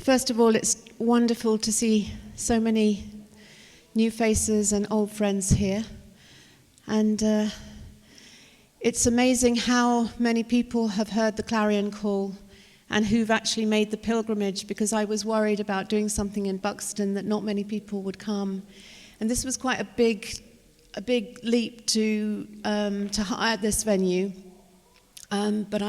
First of all, it's wonderful to see so many new faces and old friends here. And it's amazing how many people have heard the clarion call and who've actually made the pilgrimage, because I was worried about doing something in Buxton that not many people would come. And this was quite a big leap to hire this venue. But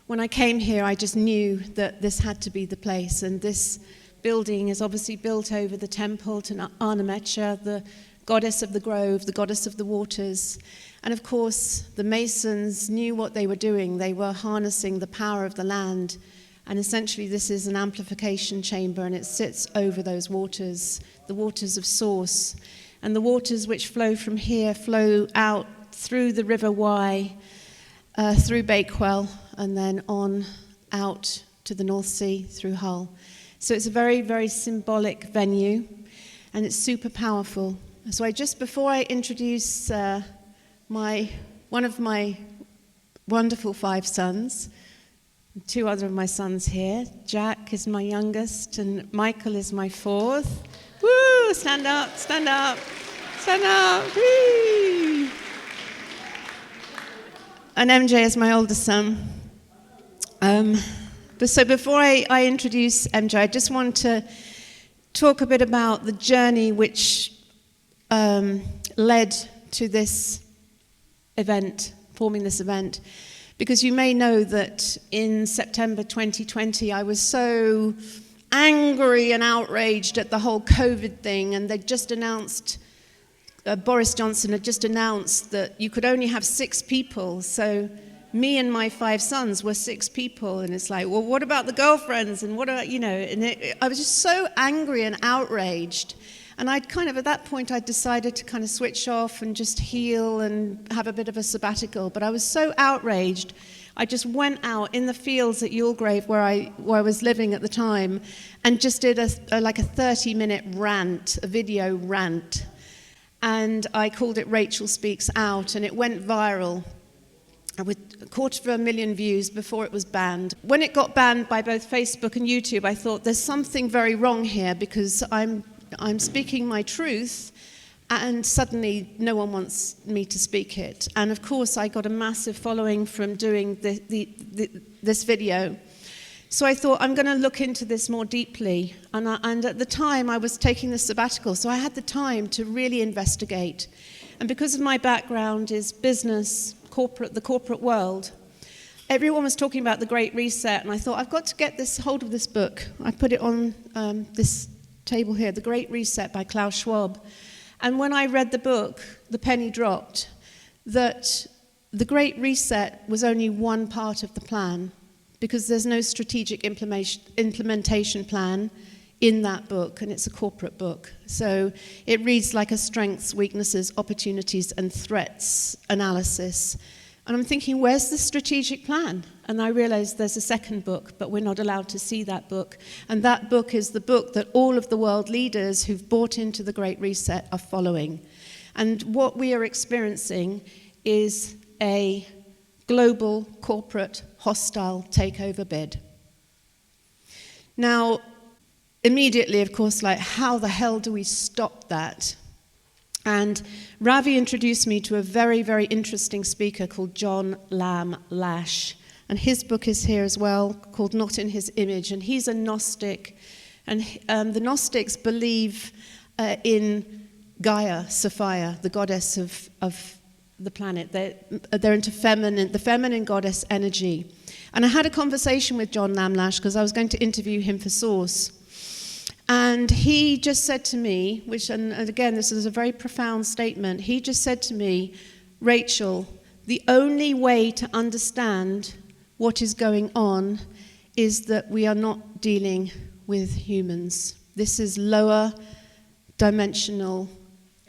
when I came here, I just knew that this had to be the place. And this building is obviously built over the temple to Archontic, the goddess of the grove, the goddess of the waters. And of course, the Masons knew what they were doing. They were harnessing the power of the land. And essentially, this is an amplification chamber, and it sits over those waters, the waters of source. And the waters which flow from here flow out through the River Wye, through Bakewell, and then on out to the North Sea through Hull. So it's a very, very symbolic venue, and it's super powerful. So before I introduce one of my wonderful 5 sons, 2 other of my sons here. Jack is my youngest, and Michael is my 4th. Woo! Stand up, stand up, stand up. Whee! And MJ is my oldest son. So before I introduce MJ, I just want to talk a bit about the journey which led to this event, forming this event. Because you may know that in September 2020, I was so angry and outraged at the whole COVID thing, and they'd just announced, Boris Johnson had just announced that you could only have 6 people. So me and my 5 sons were 6 people, and it's like, well, what about the girlfriends? And what about, I was just so angry and outraged. And at that point, I decided to kind of switch off and just heal and have a bit of a sabbatical. But I was so outraged, I just went out in the fields at Yulegrave, where I was living at the time, and just did a 30-minute rant, a video rant. And I called it Rachel Speaks Out, and it went viral with 250,000 views before it was banned. When it got banned by both Facebook and YouTube, I thought there's something very wrong here, because I'm speaking my truth, and suddenly no one wants me to speak it. And of course, I got a massive following from doing this video. So I thought, I'm going to look into this more deeply. And at the time, I was taking the sabbatical, so I had the time to really investigate. And because of my background is business, the corporate world, everyone was talking about the Great Reset, and I thought, I've got to get hold of this book. I put it on this table here, The Great Reset by Klaus Schwab. And when I read the book, the penny dropped, that the Great Reset was only one part of the plan, because there's no strategic implementation plan in that book, and it's a corporate book. So it reads like a strengths, weaknesses, opportunities, and threats analysis. And I'm thinking, where's the strategic plan? And I realized there's a second book, but we're not allowed to see that book. And that book is the book that all of the world leaders who've bought into the Great Reset are following. And what we are experiencing is a global corporate hostile takeover bid. Now, immediately, of course, how the hell do we stop that? And Ravi introduced me to a very, very interesting speaker called John Lash. And his book is here as well, called Not in His Image. And he's a Gnostic. And the Gnostics believe in Gaia, Sophia, the goddess of the planet. They're into the feminine goddess energy. And I had a conversation with John Lash, because I was going to interview him for Source. And he just said to me, and again, this is a very profound statement, he just said to me, Rachel, the only way to understand what is going on is that we are not dealing with humans. This is lower dimensional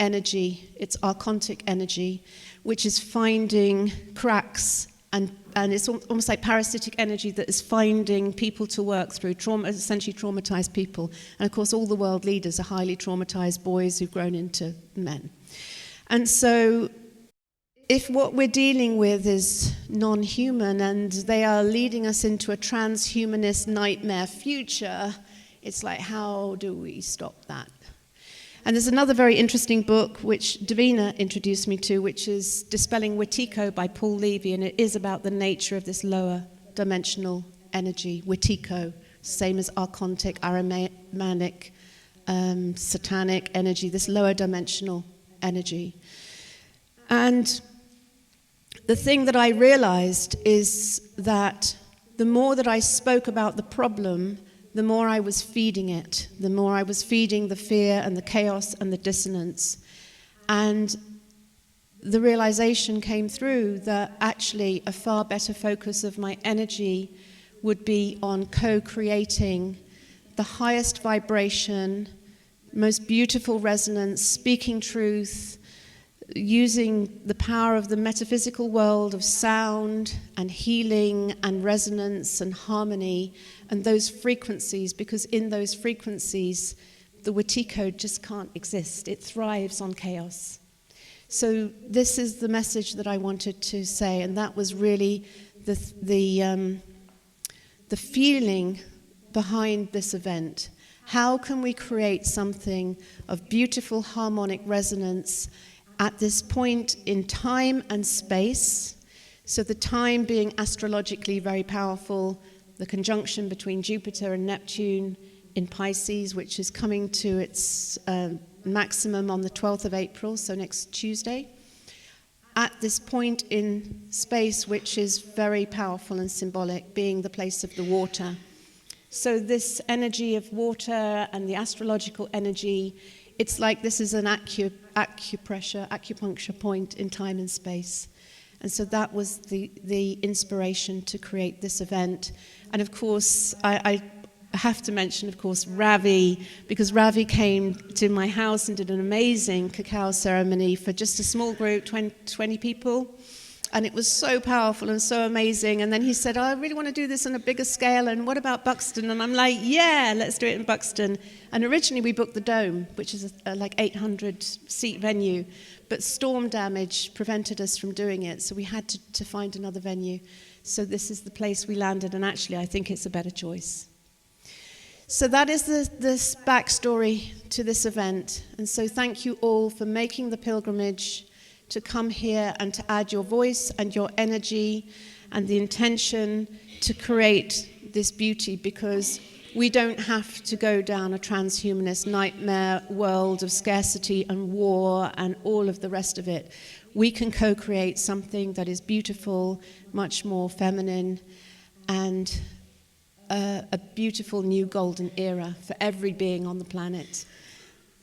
energy. It's Archontic energy, which is finding cracks, and it's almost like parasitic energy that is finding people to work through, essentially traumatized people. And of course, all the world leaders are highly traumatized boys who've grown into men. And so if what we're dealing with is non-human and they are leading us into a transhumanist nightmare future, It's like, how do we stop that? And there's another very interesting book which Davina introduced me to, which is Dispelling Wetiko by Paul Levy, and it is about the nature of this lower dimensional energy, Wetiko, same as Archontic, Aramanic, satanic energy, this lower dimensional energy. And the thing that I realized is that the more that I spoke about the problem, the more I was feeding it, the more I was feeding the fear and the chaos and the dissonance. And the realization came through that actually a far better focus of my energy would be on co-creating the highest vibration, most beautiful resonance, speaking truth, using the power of the metaphysical world of sound and healing and resonance and harmony and those frequencies, because in those frequencies, the Wetiko just can't exist. It thrives on chaos. So this is the message that I wanted to say, and that was really the feeling behind this event. How can we create something of beautiful harmonic resonance at this point in time and space? So the time being astrologically very powerful, the conjunction between Jupiter and Neptune in Pisces, which is coming to its maximum on the 12th of April, so next Tuesday, at this point in space, which is very powerful and symbolic, being the place of the water. So this energy of water and the astrological energy, it's like this is an acupuncture point in time and space. And so that was the inspiration to create this event. And of course, I have to mention, of course, Ravi, because Ravi came to my house and did an amazing cacao ceremony for just a small group, 20 people. And it was so powerful and so amazing. And then he said, I really want to do this on a bigger scale. And what about Buxton? And I'm like, yeah, let's do it in Buxton. And originally we booked the Dome, which is a like 800-seat venue. But storm damage prevented us from doing it. So we had to find another venue. So this is the place we landed. And actually, I think it's a better choice. So that is this backstory to this event. And so thank you all for making the pilgrimage to come here and to add your voice and your energy and the intention to create this beauty, because we don't have to go down a transhumanist nightmare world of scarcity and war and all of the rest of it. We can co-create something that is beautiful, much more feminine, and a beautiful new golden era for every being on the planet.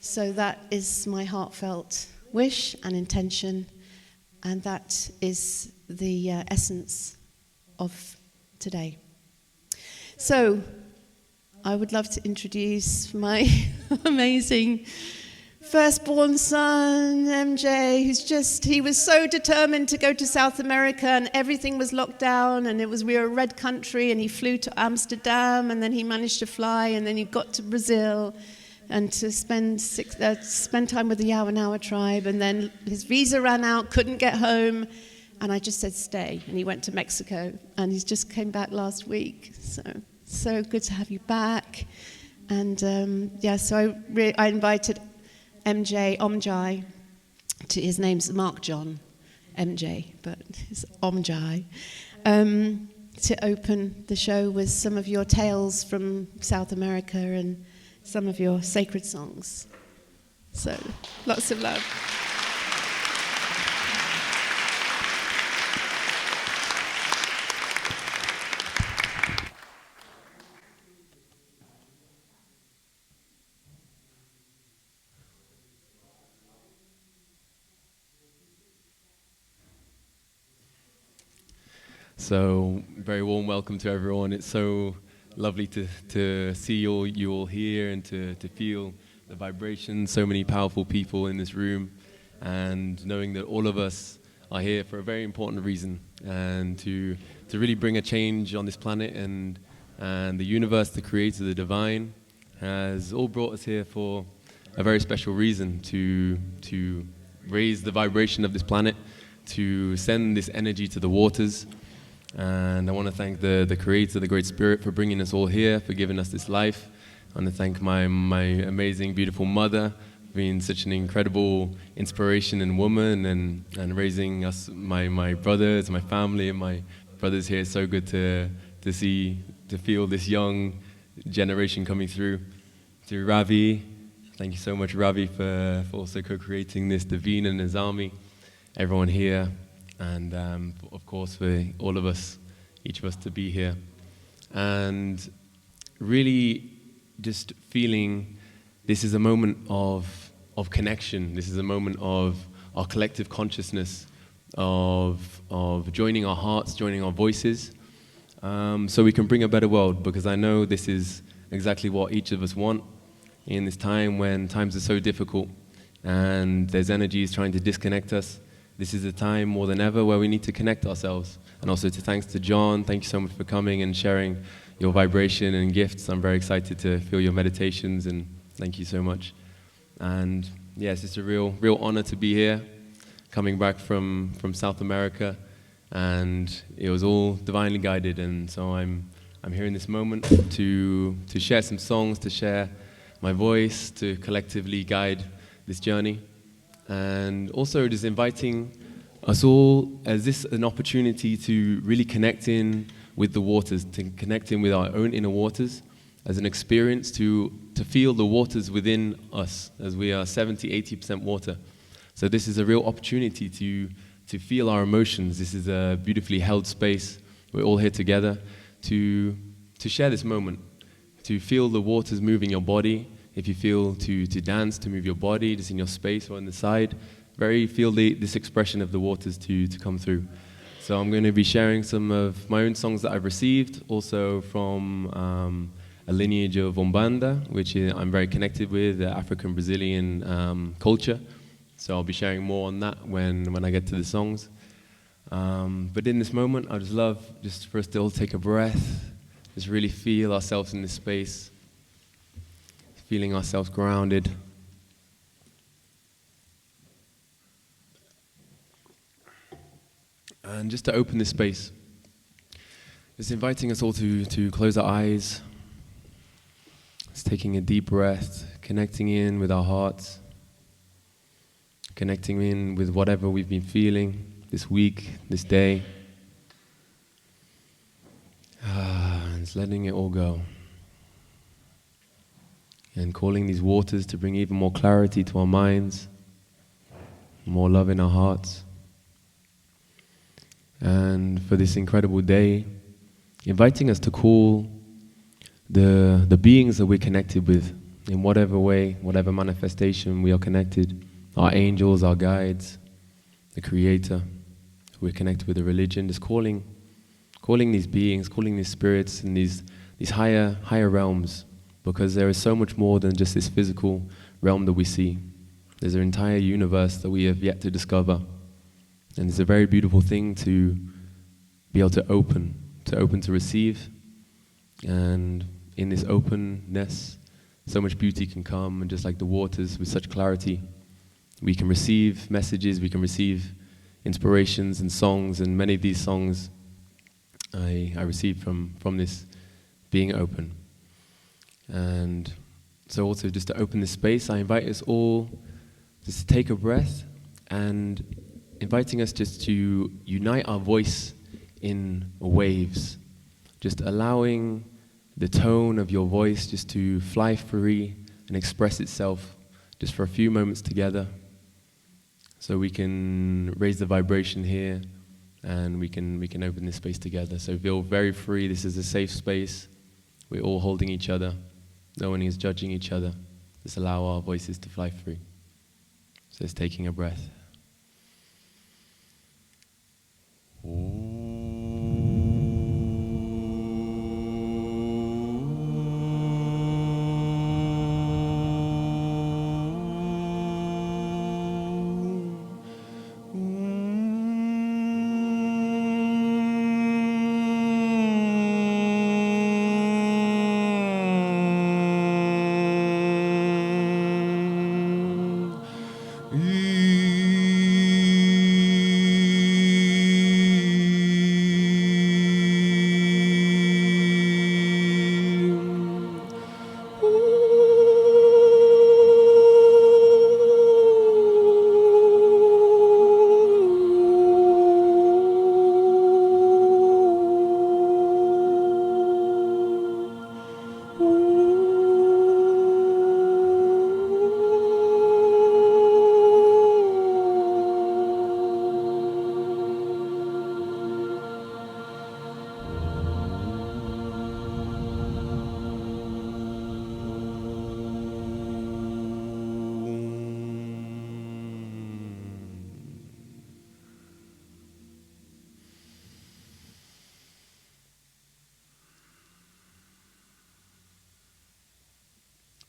So that is my heartfelt wish and intention, and that is the essence of today. So I would love to introduce my amazing firstborn son, OMJai, he was so determined to go to South America, and everything was locked down, and we were a red country, and he flew to Amsterdam, and then he managed to fly, and then he got to Brazil, and to spend time with the Yemaya tribe, and then his visa ran out, couldn't get home, and I just said stay, and he went to Mexico, and he's just came back last week, so good to have you back. And so I invited OMJai, his name's Mark John MJ, but it's OMJai, to open the show with some of your tales from South America and some of your sacred songs. So, lots of love. So, very warm welcome to everyone. It's so lovely to see you all here and to feel the vibration, so many powerful people in this room, and knowing that all of us are here for a very important reason, and to really bring a change on this planet, and the universe, the creator, the divine, has all brought us here for a very special reason, to raise the vibration of this planet, to send this energy to the waters. And I want to thank the Creator, the Great Spirit, for bringing us all here, for giving us this life, I want to thank my amazing, beautiful mother, being such an incredible inspiration and woman, and raising us, my brothers, my family, and my brothers here. It's so good to feel this young generation coming through. Through Ravi, thank you so much, Ravi, for also co-creating this. Davina and Nazami, everyone here, and of course for all of us, each of us to be here, and really just feeling this is a moment of connection. This is a moment of our collective consciousness, of joining our hearts, joining our voices, so we can bring a better world, because I know this is exactly what each of us want in this time when times are so difficult and there's energies trying to disconnect us. This is a time more than ever where we need to connect ourselves. And also thanks to John, thank you so much for coming and sharing your vibration and gifts. I'm very excited to feel your meditations, and thank you so much. And yes, it's a real honor to be here, coming back from South America, and it was all divinely guided. And so I'm here in this moment to share some songs, to share my voice, to collectively guide this journey, and also just inviting us all as this an opportunity to really connect in with the waters, to connect in with our own inner waters, as an experience to feel the waters within us, as we are 70-80% water. So this is a real opportunity to feel our emotions. This is a beautifully held space. We're all here together to share this moment, to feel the waters move in your body. If you feel to dance, to move your body, just in your space or on the side, feel this expression of the waters to come through. So I'm going to be sharing some of my own songs that I've received, also from a lineage of Umbanda, which I'm very connected with, the African-Brazilian culture. So I'll be sharing more on that when I get to the songs. But in this moment, I just love just for us to all take a breath, just really feel ourselves in this space, feeling ourselves grounded. And just to open this space, just inviting us all to close our eyes, just taking a deep breath, connecting in with our hearts, connecting in with whatever we've been feeling this week, this day, and just letting it all go. And calling these waters to bring even more clarity to our minds, more love in our hearts. And for this incredible day, inviting us to call the beings that we're connected with, in whatever way, whatever manifestation we are connected, our angels, our guides, the Creator, we're connected with the religion, just calling these beings, calling these spirits and these higher realms, because there is so much more than just this physical realm that we see. There's an entire universe that we have yet to discover. And it's a very beautiful thing to be able to open to receive. And in this openness, so much beauty can come, and just like the waters, with such clarity, we can receive messages, we can receive inspirations and songs, and many of these songs I received from this being open. And so also just to open this space, I invite us all just to take a breath, and inviting us just to unite our voice in waves, just allowing the tone of your voice just to fly free and express itself just for a few moments together, so we can raise the vibration here, and we can open this space together. So feel very free. This is a safe space. We're all holding each other. No one is judging each other. Just allow our voices to fly free. So it's taking a breath.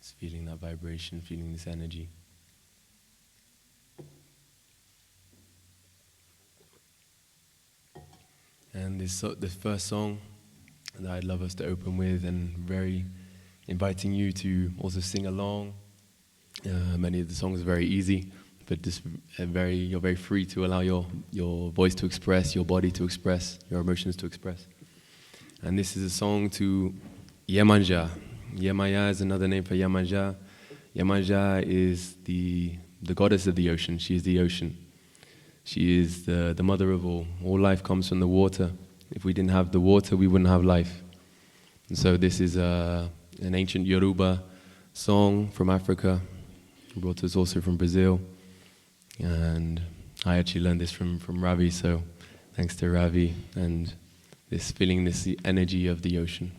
Just feeling that vibration, feeling this energy. And this first song that I'd love us to open with, and very inviting you to also sing along. Many of the songs are very easy, but just you're very free to allow your voice to express, your body to express, your emotions to express. And this is a song to Yemaya. Yemaya is another name for Yemaya. Yemaya is the goddess of the ocean. She is the ocean. She is the mother of all. All life comes from the water. If we didn't have the water, we wouldn't have life. And so this is an ancient Yoruba song from Africa, brought to us also from Brazil. And I actually learned this from Ravi, so thanks to Ravi, and this feeling, this the energy of the ocean.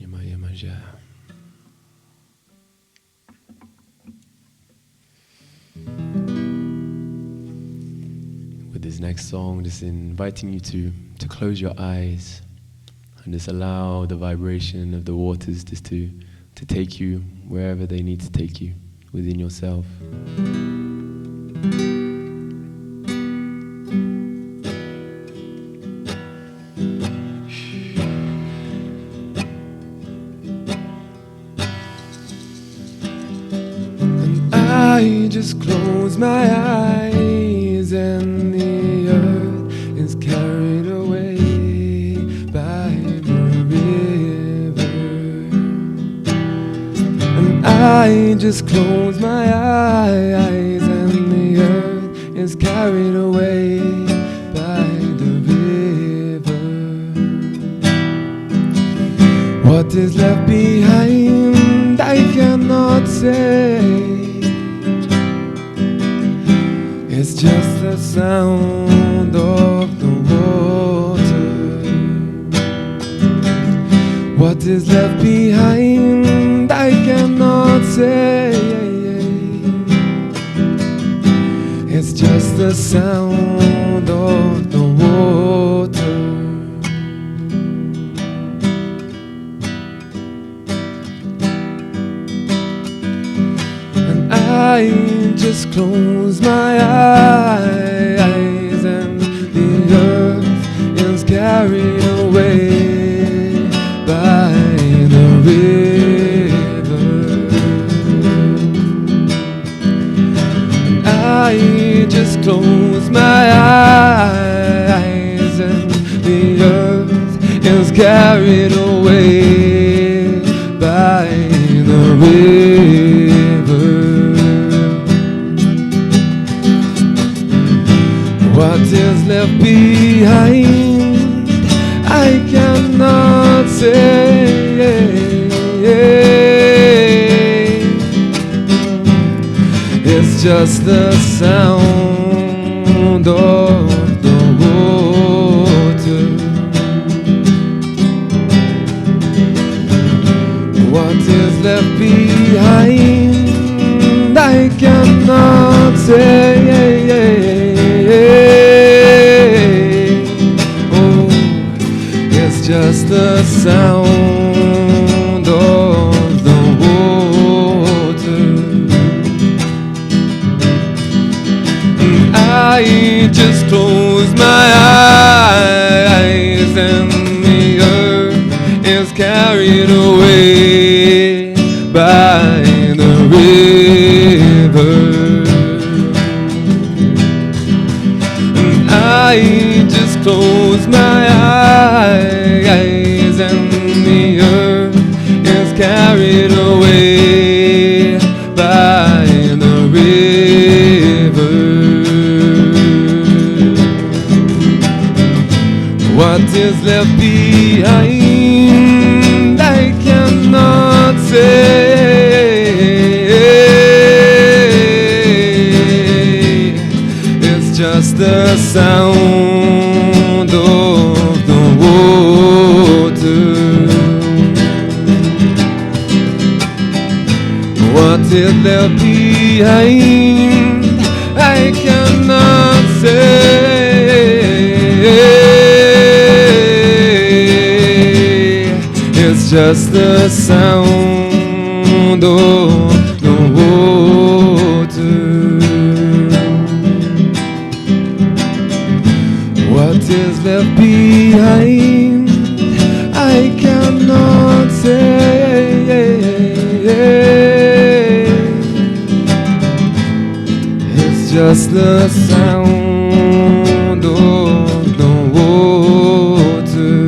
Yemaya, OMJai. With this next song, just inviting you to close your eyes and just allow the vibration of the waters just to take you wherever they need to take you within yourself. I just close my eyes and the earth is carried away by the river. And I just close my eyes and the earth is carried away by the river. What is left behind I cannot say. It's just the sound of the water. What is left behind I cannot say. It's just the sound of the water. And I just close my eyes and the earth is carried away by the river. And I just close my eyes and the earth is carried away by the river. What is left behind I cannot say. It's just the sound of the water. What is left behind I cannot say. Just the sound of the water. And I just close my eyes and the earth is carried away by the river. And I just close my eyes and the earth is carried away by the river. What is left behind I cannot say. It's just the sound of the water. What is left behind I cannot say. It's just the sound of the water. What is left behind I cannot say. It's just the sound of the water.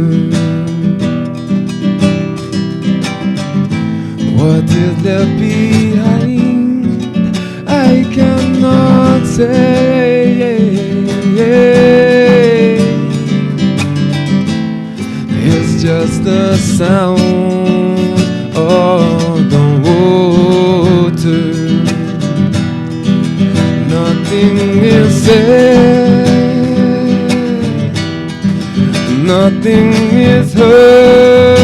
What is left behind I cannot say. It's just the sound of the water. Nothing is said, nothing is heard.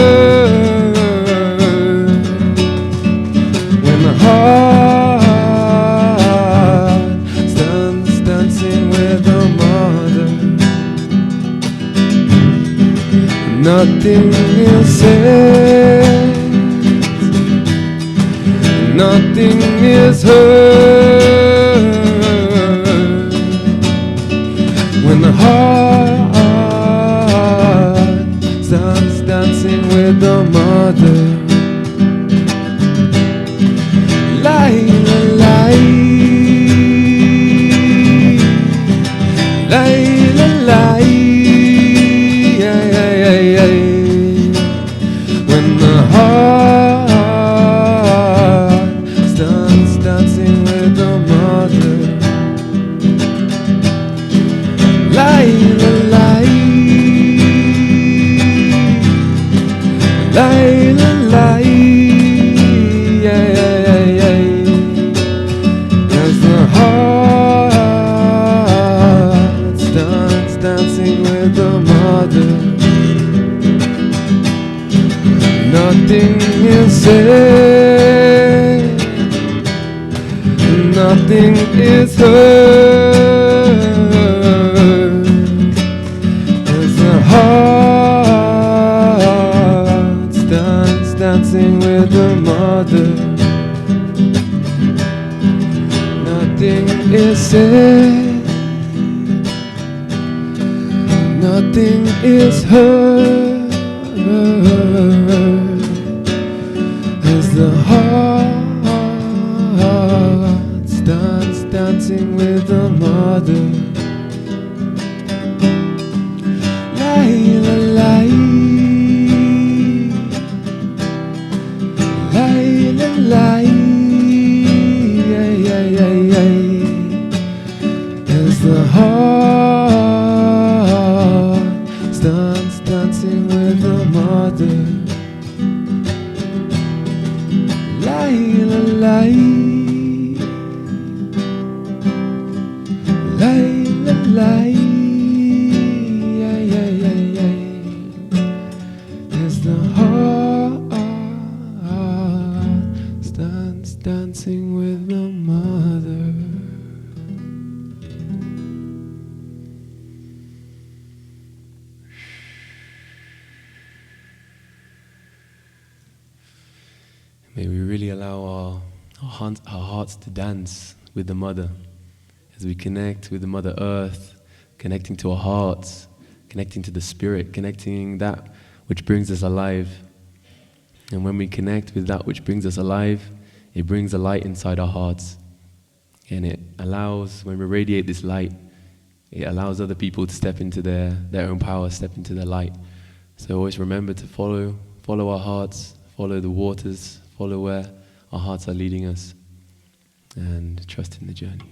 Nothing is heard when the heart starts dancing with the mother. Lie, lie, lie, lie, yeah, yeah, yeah, yeah. When the heart starts dancing with the mother. Lie, lie, lie, lie, yeah, yeah, yeah, yeah. As the heart starts dancing with the mother. Nothing is said, nothing is heard, as the heart starts dancing with the mother. Nothing is said, nothing is heard, as the heart starts dancing with the mother. Lie, lie, lie, lie, yeah, yeah, yeah, yeah. As the heart starts dancing with the mother. Lie, lie, lie, lie, yeah, yeah, yeah, yeah. As the heart starts dancing with the mother. May we really allow our hearts to dance with the mother as we connect with the Mother Earth, connecting to our hearts, connecting to the spirit, connecting that which brings us alive. And when we connect with that which brings us alive, it brings a light inside our hearts. And it allows, when we radiate this light, it allows other people to step into their own power, step into their light. So always remember to follow our hearts, follow the waters, follow where our hearts are leading us, and trust in the journey.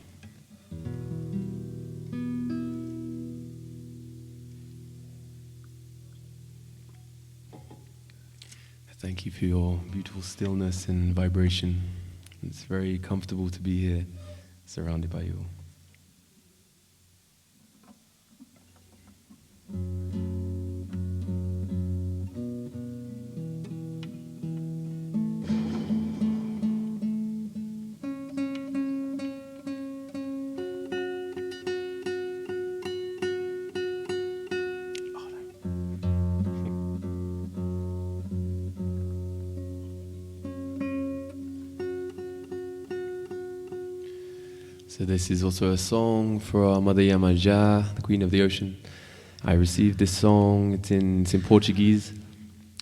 Thank you for your beautiful stillness and vibration. It's very comfortable to be here, surrounded by you all. So this is also a song for our mother Yemaya, the Queen of the Ocean. I received this song, it's in Portuguese,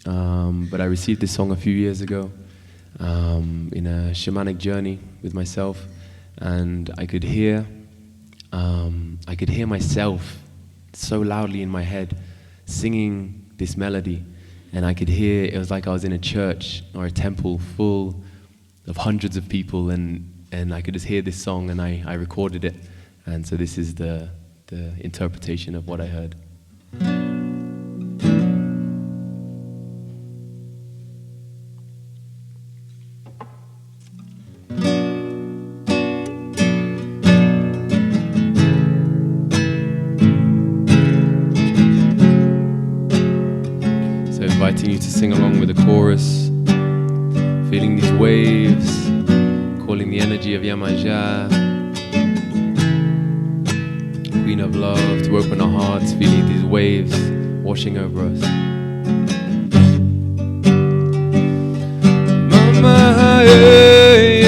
but I received this song a few years ago in a shamanic journey with myself, and I could hear myself so loudly in my head singing this melody, and I could hear, it was like I was in a church or a temple full of hundreds of people, and I could just hear this song, and I recorded it. And so this is the interpretation of what I heard. So inviting you to sing along with the chorus, feeling these waves, calling the energy of Yemaya, Queen of Love, to open our hearts, feeling these waves washing over us. Mama, hey.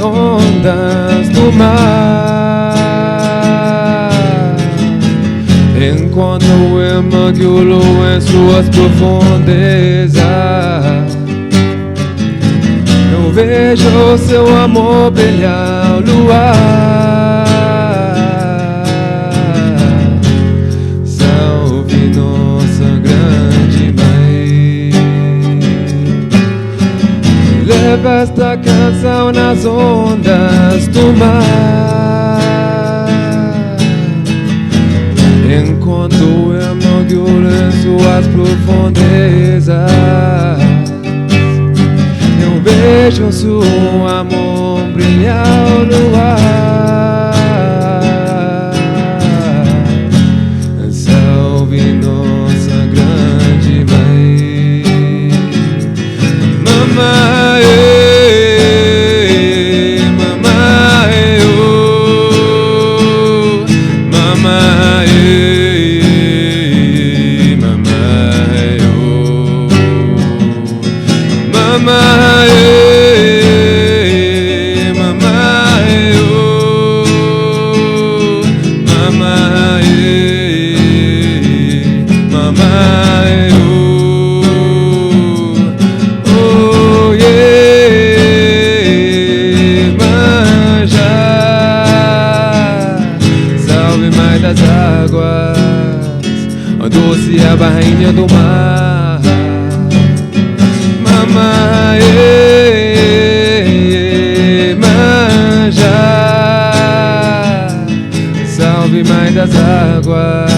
Ondas do mar, enquanto eu mergulho em suas profundezas, eu vejo seu amor brilhar ao luar. Salve nossa grande mãe, leva esta canção nas ondas do mar, enquanto eu mergulho em suas profundezas, eu vejo seu amor brilhar ao luar. Salve nossa grande mãe, mamãe. Doce a rainha do mar, mamãe, manja. Salve mãe das águas,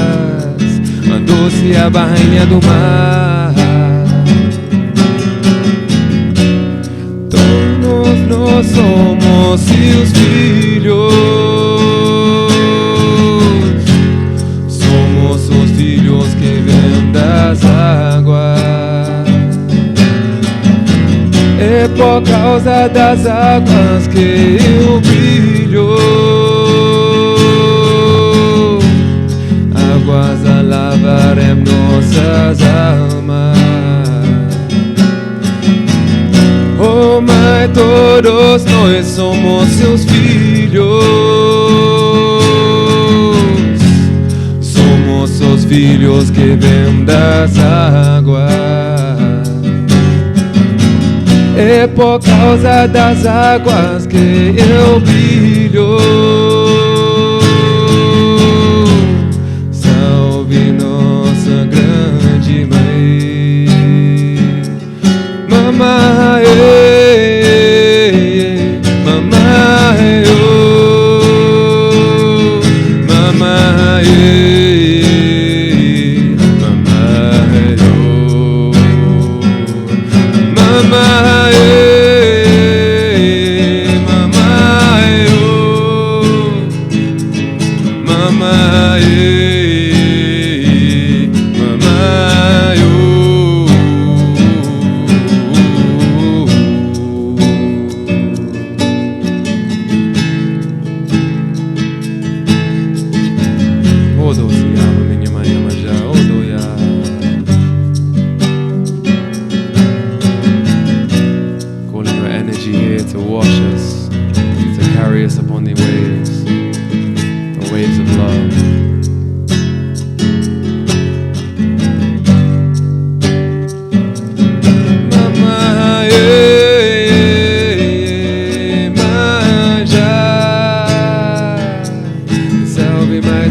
a doce a rainha do mar. Todos nós somos seus filhos, das águas. É por causa das águas que eu brilho, águas a lavarem nossas almas. Oh mãe, todos nós somos seus filhos, os filhos que vêm das águas. É por causa das águas que eu brilho. Salve nossa grande mãe, mamãe, mamãe, mamãe.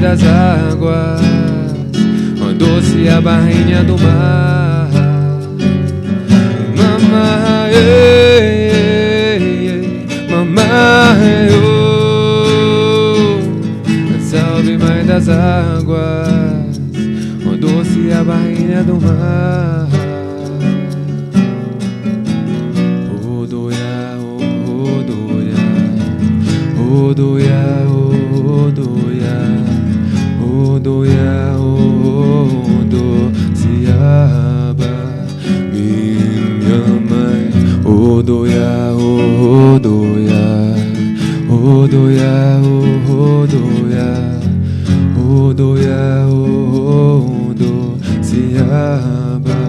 das águas, ó doce a barrinha do mar. Mamãe, mamãe, salve mãe das águas, ó doce a barrinha do mar. Odoia, odoia, odoia, odoia, odoia, odoia. Odoya, Odoya, Odoya, Odoya, Odoya, Odo, Siaba,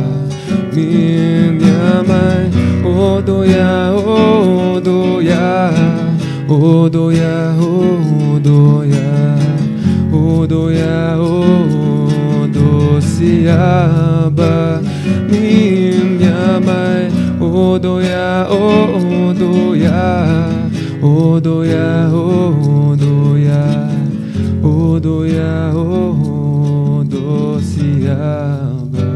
Minyamai, Odoya, Odoya, Odoya, Odoya, Odoya, Odo, Siaba, Minyamai, Odoya, Odoya, Odoya, Odoya, Odoya, Odo, Siaba,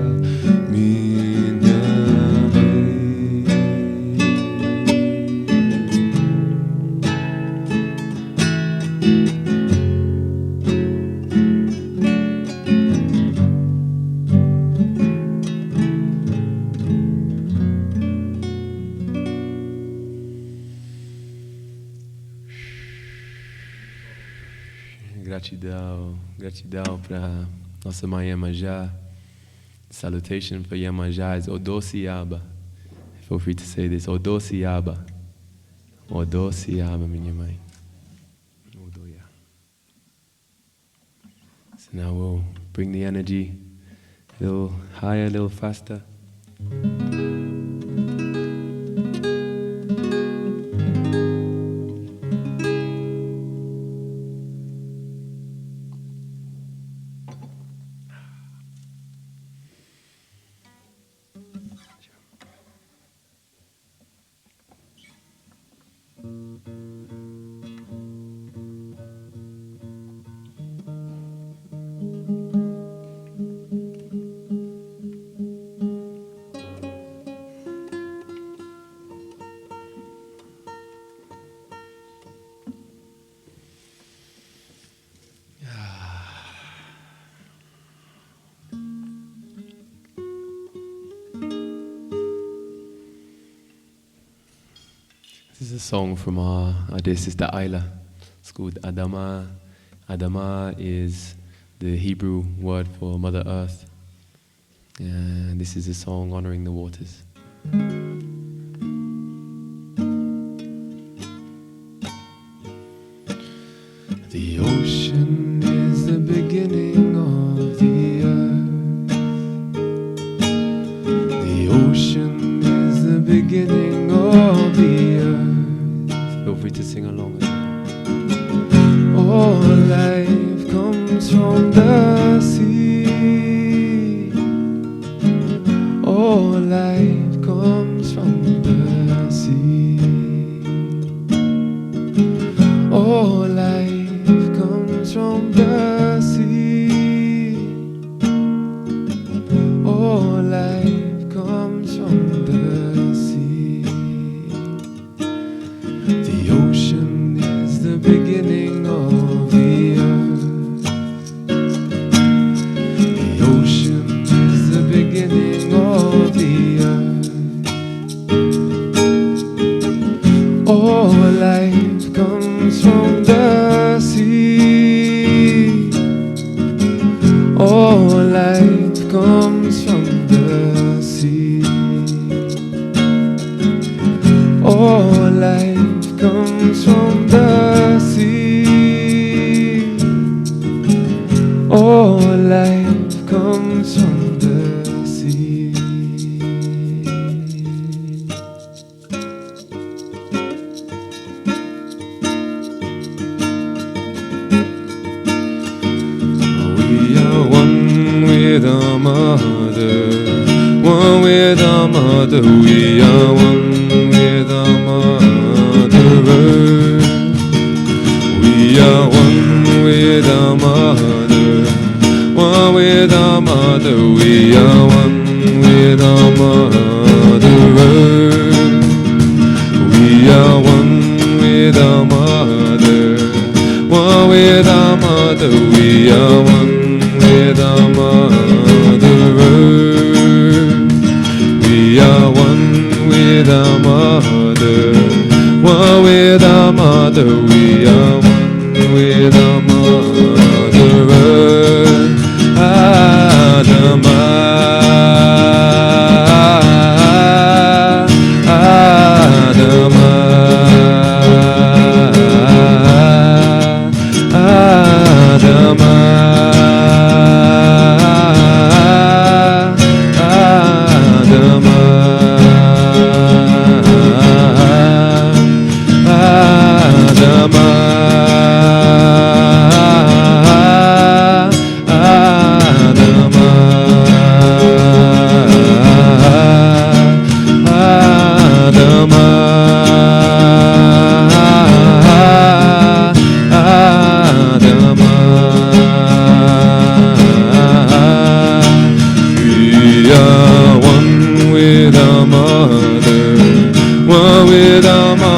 Gratidão para nossa mãe Yemaya. Salutation for Yemaya is Odosiaba. Feel free to say this. Odosiaba. Odosiaba, minha mãe. Odoya. So now we'll bring the energy a little higher, a little faster. This is a song from our dear sister Ayla. It's called Adama. Adama is the Hebrew word for Mother Earth. And this is a song honoring the waters. The ocean is the beginning of the earth. The ocean is the beginning of the earth. Feel free to sing along. All life comes from the sea. All life comes from the sea. All life comes from the sea. All life comes from the sea. The ocean is the beginning of the earth. The ocean is the beginning of the earth. All life comes from the sea. All life comes from the sea. All life comes from the sea. All life comes from the sea. We are one with our mother, one with our mother. We are one with our mother earth. We are one with our mother, one with our mother. We are one with our mother earth. We are one with our mother, one with our mother. We are one with our mother earth. We are one with our mother, one with our mother. We are one with our mother earth. Adama,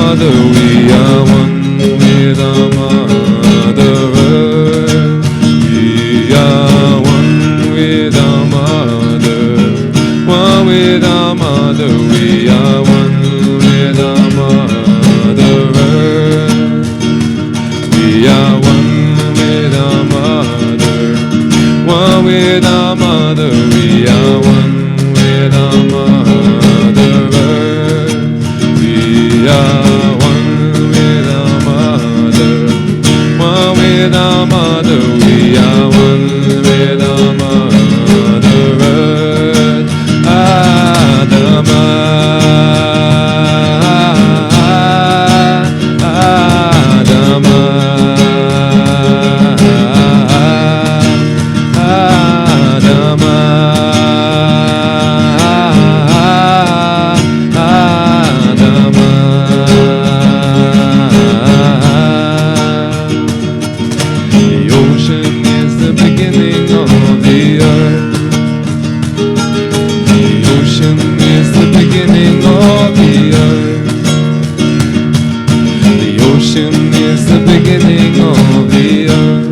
mother, we are one with our mother earth. We are one with our mother, one with our mother, we are one with our mother earth. We are one with our mother, one with our mother, we are one with our mother earth. We are one with our mother, one with our mother, we are one with our mother earth. Adama, Adama, Adama, Adama. The ocean is the beginning of the earth. The ocean is the beginning of the earth. The ocean is the beginning of the earth.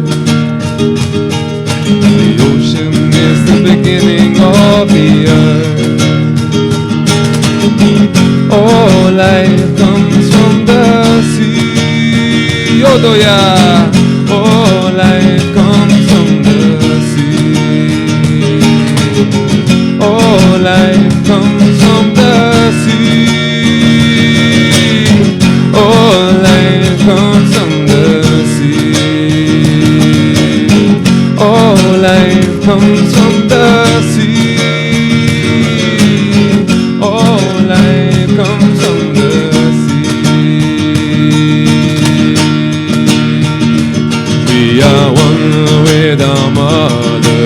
The ocean is the beginning of the earth. All life comes from the sea. Odoya. All life comes from the sea. All life comes from the sea. All life comes from the sea. All life comes from the sea. All life comes from the sea. We are one with our mother,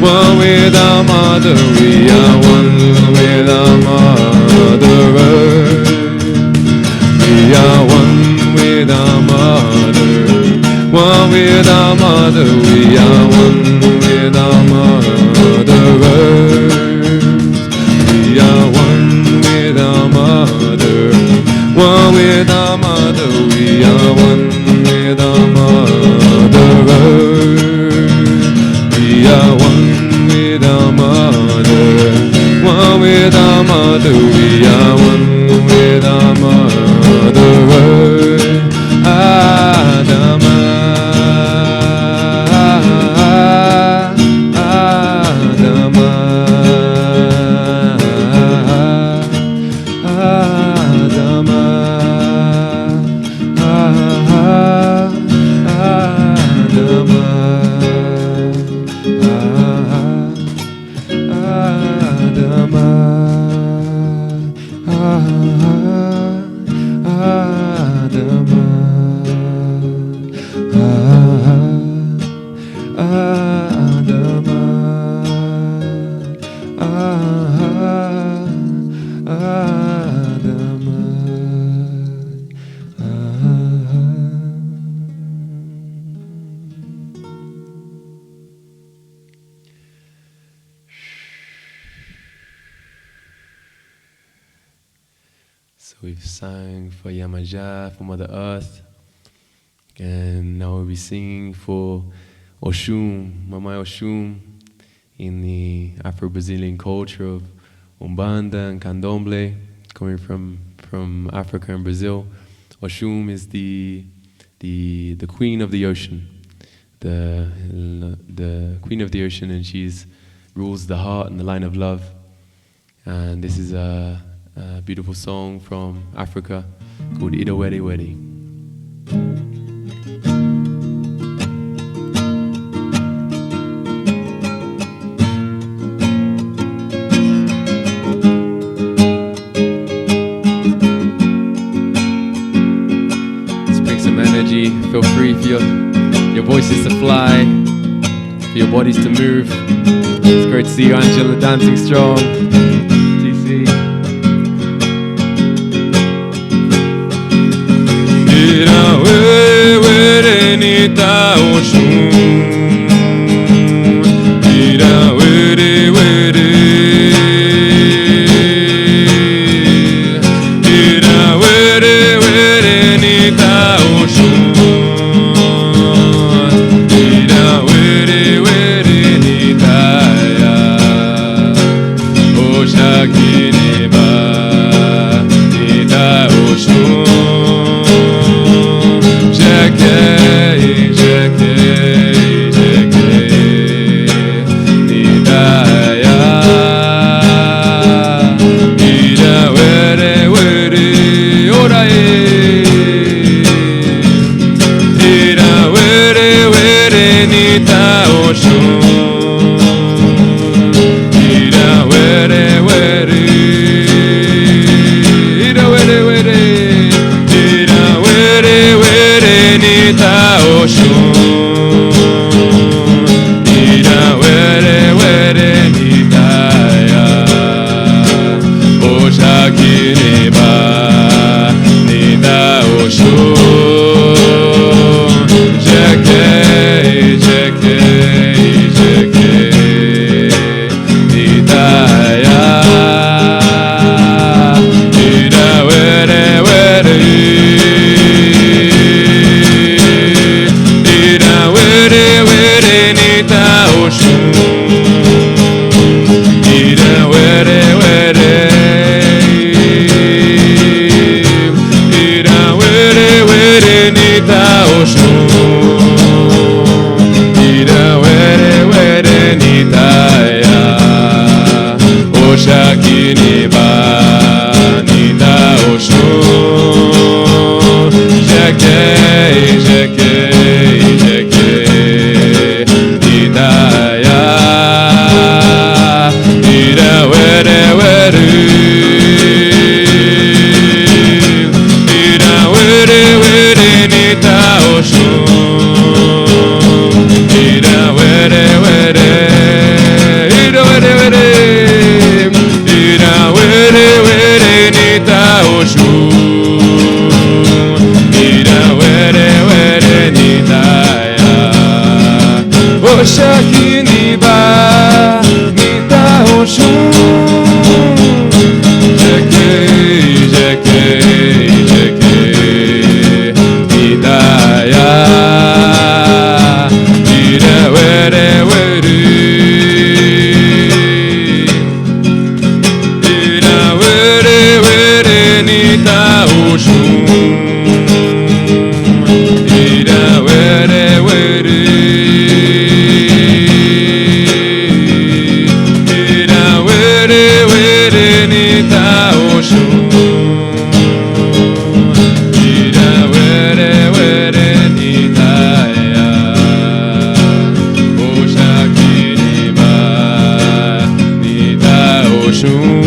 one with our mother, we are one with our mother earth. We are one with our mother, one with our mother, we are one with our mother earth. We are one with our mother, one with our mother, we are one with our mother earth. We are one with our mother, one with our mother, we are one with our mother earth. Adama, Adama, Adama, So we've sang for Yemaya, for Mother Earth, and now we'll be singing for Oshun, Mama Oshun, in the Afro-Brazilian culture of Umbanda and Candomblé, coming from Africa and Brazil. Oshun is the queen of the ocean, the queen of the ocean, and she's rules the heart and the line of love. And this is a beautiful song from Africa called Ida Wedi Wedi. Let's bring some energy. Feel free for your voices to fly, for your bodies to move. It's great to see you, Angela, dancing strong. TC. Ira we we nita Oshun. Ira we we. Ira we we. Oshun. Nida were were nidaya. Oshaki niba nida Oshun. Jeke jeke jeke nidaya. Nida were were. Nida were were nida Oshun. Nida were were. Nida were were nida Oshun. Nida were were nidaya. Oshaki niba nida Oshun.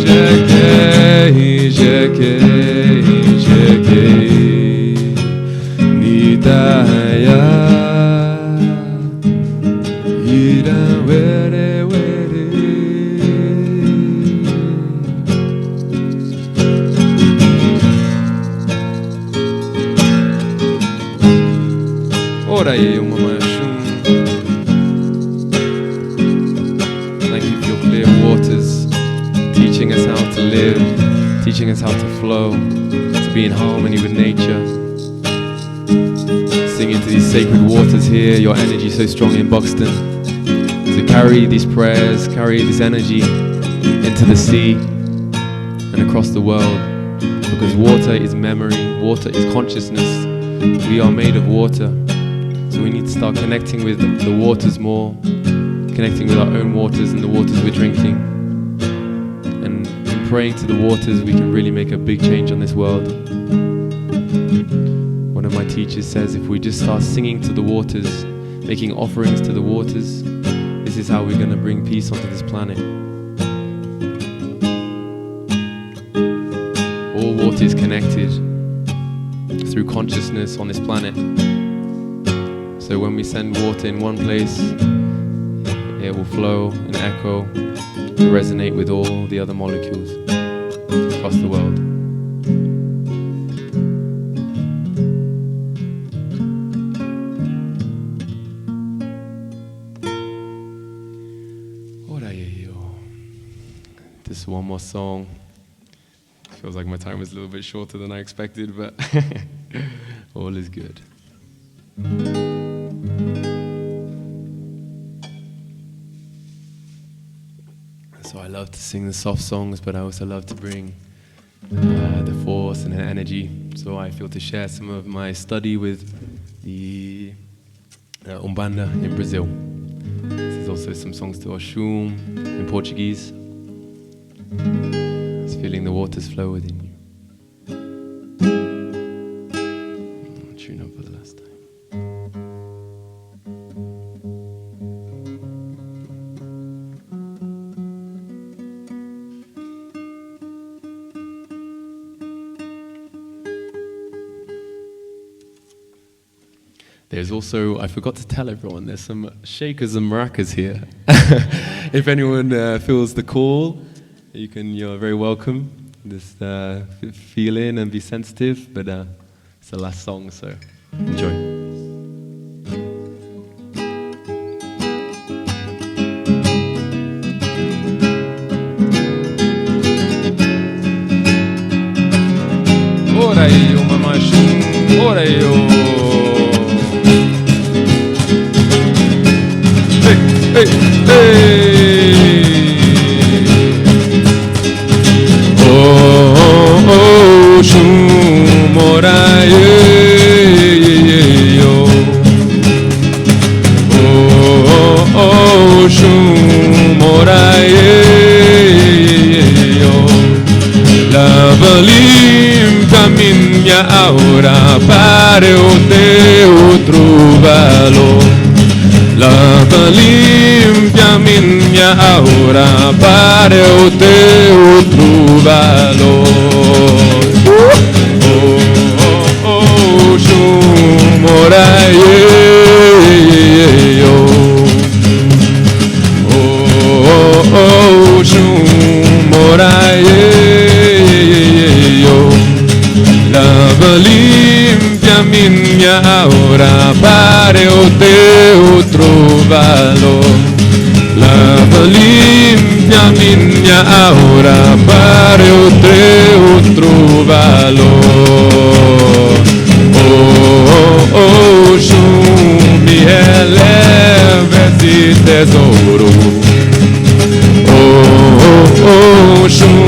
Jeke jeke jeke nidaya. Ira were were. Ora aí, Mamãe Oxum. Thank you for your clear waters, teaching us how to live, teaching us how to flow, to be in harmony with nature. Sing into these sacred waters here, your energy so strong in Buxton. To carry these prayers, carry this energy into the sea and across the world. Because water is memory, water is consciousness. We are made of water. So we need to start connecting with the waters more, connecting with our own waters and the waters we're drinking. And in praying to the waters, we can really make a big change on this world. One of my teachers says, if we just start singing to the waters, making offerings to the waters, this is how we're going to bring peace onto this planet. All water is connected through consciousness on this planet. So when we send water in one place, it will flow and echo, and resonate with all the other molecules across the world. Just one more song. Feels like my time was a little bit shorter than I expected, but all is good. So I love to sing the soft songs, but I also love to bring the force and the energy. So I feel to share some of my study with the Umbanda in Brazil. This is also some songs to Oshun in Portuguese. It's feeling the waters flow within you. Tune up for the last time. There's also, I forgot to tell everyone, there's some shakers and maracas here. If anyone feels the call, you're very welcome. Just feel in and be sensitive, but it's the last song, so enjoy. Ora aí, Mamãe Oxum, ora aí, Hey, hey. Oh, Oxum, morai, yo. Oh, Oxum, morai, yo. Lava limpa minha aura para eu ter outro valor. Lava limpia minha aura para eu ter outro valor. Oxum, morai, yo. Oxum, morai. o teu trovador. Lava limpia minha aura para o teu trovador. Oh, Oxum, me eleva esse tesouro. Oh, Oxum,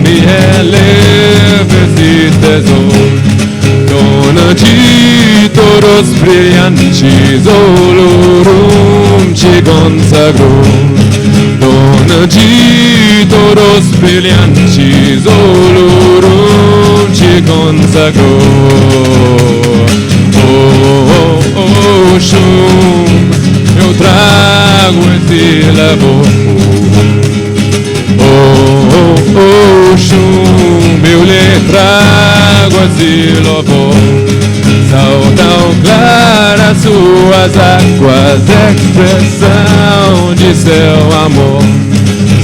me eleva esse tesouro. Dona de touros brilhantes, Olorum te consagrou. Dona de touros brilhantes, Olorum te consagrou. Oh, Oxum, eu trago esse labor. Oh, Oxum, eu lhe trago esse louvor. São tão claras suas águas, expressão de seu amor.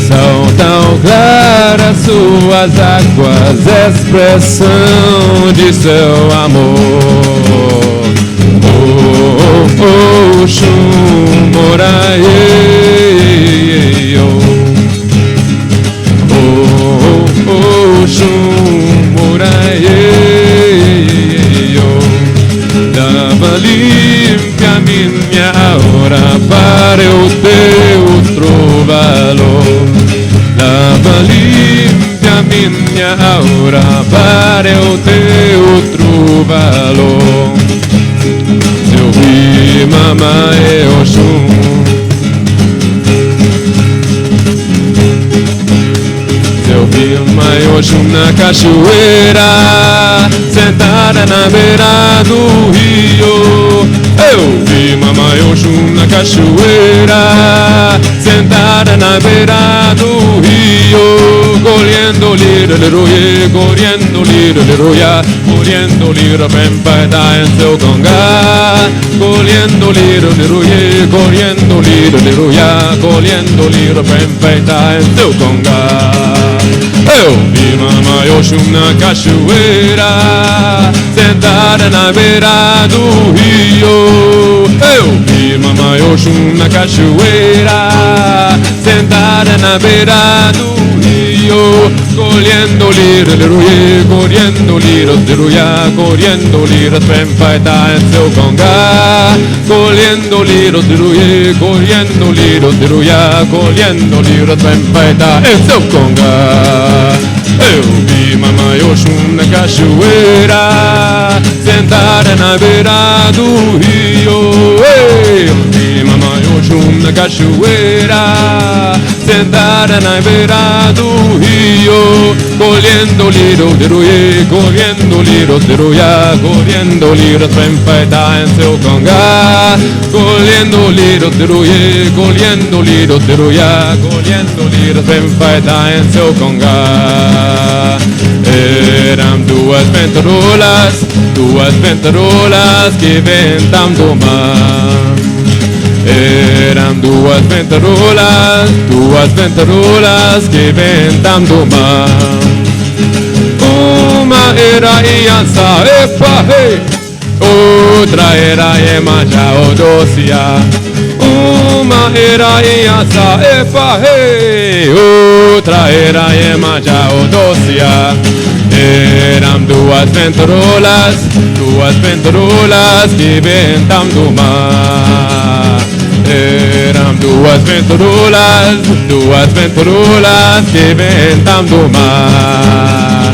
São tão claras suas águas, expressão de seu amor. Oh, Oxum, Moraie. Oxum, Moraie. Lava limpia minha aura para o teu trovador. Lava limpia minha aura para o teu trovador. Seu Yemaya Oxum. Eu vi uma Oxum na cachoeira, sentada na beira do rio. Eu vi uma Oxum na cachoeira, sentada na beira do rio. Colhendo lira, leroye, colhendo lira, leroya, colhendo lira, pempeta em seu congá. Colhendo lira, leroye, colhendo lira, leroya, colhendo lira, pempeta em seu congá. Eu vi Mamãe Oxum na cachoeira, sentada na beira do rio. Eu vi Mamãe Oxum na cachoeira, sentada na beira do rio. Colhendo lira, leroye, colhendo lira, leroya, colhendo lira, pempeta em seu congá. Colhendo lira, leroye, colhendo lira, leroya, colhendo lira, pempeta em seu congá. Eu vi Mamãe Oxum na cachoeira, sentada na beira do rio. Eu vi Mamãe Oxum na cachoeira, sentada na beira do rio. Colhendo liro, leroye, colhendo liro, leroya, colhendo liro, pempeta em seu congá. Colhendo liro, leroye, colhendo liro, leroya, colhendo liro, pempeta em seu congá. Eram duas ventarolas que ventam do mar. Eram duas ventarolas que ventam do mar. Uma era Iança, epa, hey. Outra era Yemaya, Odocia. Uma era Iança, epa, hey. Outra era Yemaya, Odocia. Eram duas ventarolas que ventam do mar. Eram duas ventarolas que ventam do mar.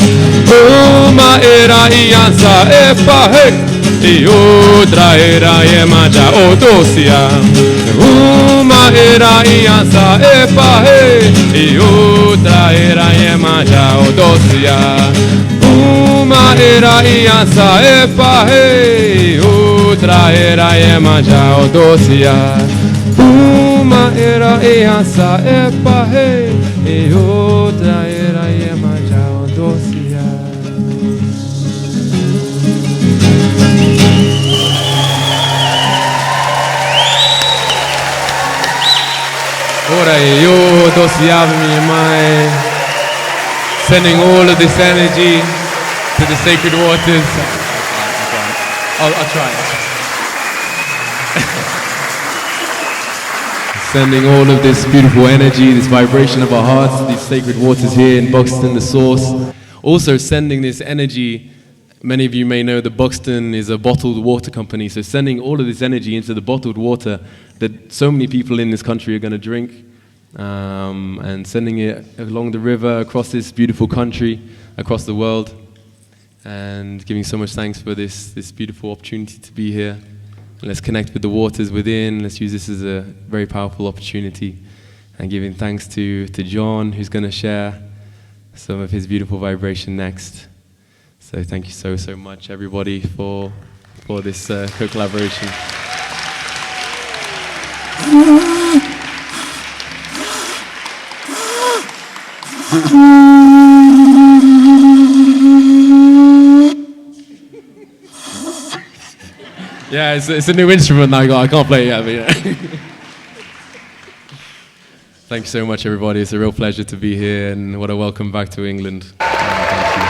Uma era Iança, epa, hey. E outra era Yemaya, Odocia. Uma era Iança, epa, hey. E outra era Yemaya, Odocia. Uma era Iança, epa, hey. Outra era Yemaya, Odocia. Uma era Iança, epa, hey. E outra era Yemaya, Odocia. Ora eu dosiava minha mãe, sending all of this energy to the sacred waters. I'll try. Sending all of this beautiful energy, this vibration of our hearts to these sacred waters here in Buxton, the source. Also sending this energy, many of you may know that Buxton is a bottled water company, so sending all of this energy into the bottled water that so many people in this country are going to drink, and sending it along the river, across this beautiful country, across the world, and giving so much thanks for this beautiful opportunity to be here. Let's connect with the waters within. Let's use this as a very powerful opportunity. And giving thanks to John, who's going to share some of his beautiful vibration next. So thank you so much, everybody, for this co-collaboration. Yeah, it's a new instrument now. I can't play it yet, but yeah. Thank you so much, everybody. It's a real pleasure to be here, and what a welcome back to England. Thank you.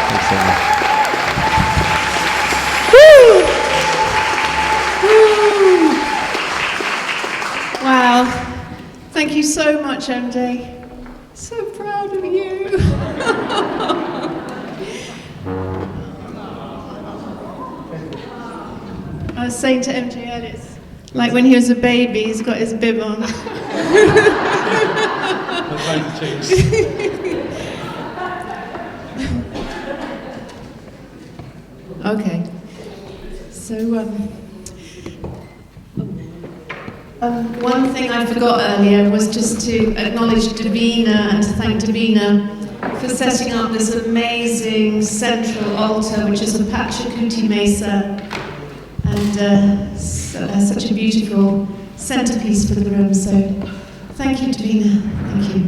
Thanks so much. Woo! Wow. Thank you so much, MJ. So proud of you. I was saying to OMJai, it's like when he was a baby, he's got his bib on. That's time to change. Okay. So, one thing I forgot earlier was just to acknowledge Davina and to thank Davina for setting up this amazing central altar, which is a Pachacuti mesa. And such a beautiful centerpiece for the room. So thank you, Davina. Thank you.